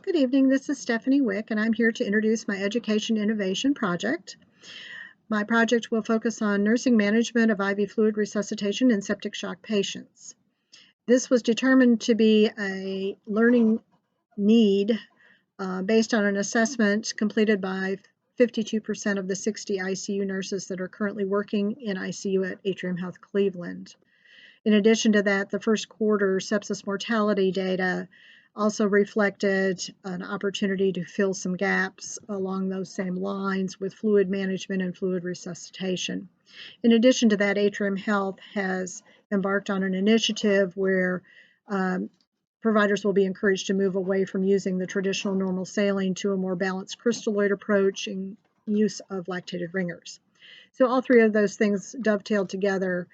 Good evening, this is Stephanie Wick, and I'm here to introduce my Education Innovation Project. My project will focus on nursing management of IV fluid resuscitation in septic shock patients. This was determined to be a learning need based on an assessment completed by 52% of the 60 ICU nurses that are currently working in ICU at Atrium Health Cleveland. In addition to that, the first quarter sepsis mortality data also reflected an opportunity to fill some gaps along those same lines with fluid management and fluid resuscitation. In addition to that, Atrium Health has embarked on an initiative where providers will be encouraged to move away from using the traditional normal saline to a more balanced crystalloid approach in use of lactated ringers. So all three of those things dovetailed together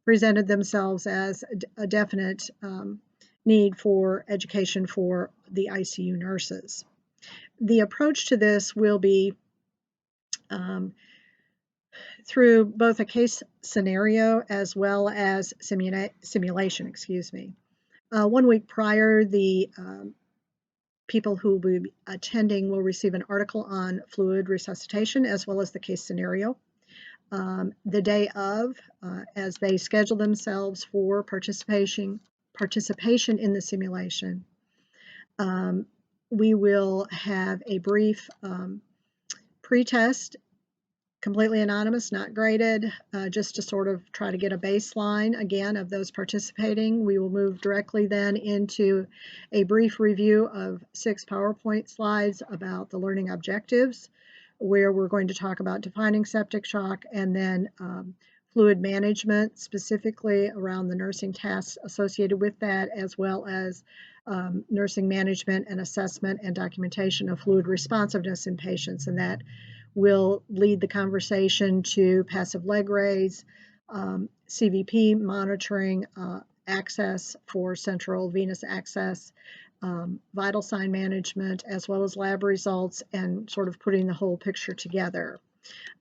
presented themselves as a definite need for education for the ICU nurses. The approach to this will be through both a case scenario as well as simulation. 1 week prior, the people who will be attending will receive an article on fluid resuscitation as well as the case scenario. The day of, as they schedule themselves for participation in the simulation, we will have a brief pre-test, completely anonymous, not graded, just to sort of try to get a baseline again of those participating. We will move directly then into a brief review of 6 PowerPoint slides about the learning objectives, where we're going to talk about defining septic shock and then fluid management, specifically around the nursing tasks associated with that, as well as nursing management and assessment and documentation of fluid responsiveness in patients. And that will lead the conversation to passive leg raise, CVP monitoring, access for central venous access, vital sign management, as well as lab results, and sort of putting the whole picture together.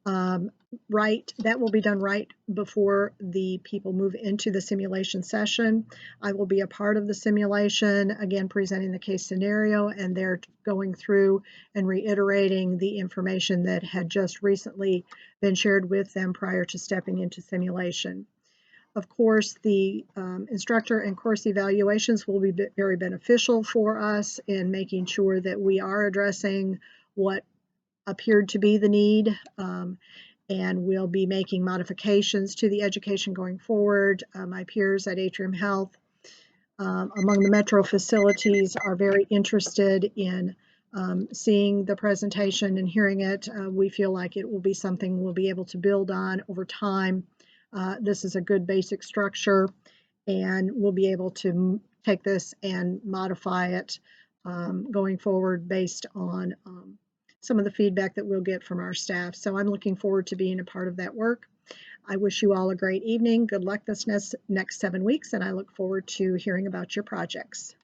That will be done right before the people move into the simulation session. I will be a part of the simulation, again presenting the case scenario, and they're going through and reiterating the information that had just recently been shared with them prior to stepping into simulation. Of course, the instructor and course evaluations will be very beneficial for us in making sure that we are addressing what appeared to be the need, and we'll be making modifications to the education going forward. My peers at Atrium Health, among the metro facilities, are very interested in seeing the presentation and hearing it. We feel like it will be something we'll be able to build on over time. This is a good basic structure, and we'll be able to take this and modify it going forward based on some of the feedback that we'll get from our staff. So I'm looking forward to being a part of that work. I wish you all a great evening. Good luck this next 7 weeks, and I look forward to hearing about your projects.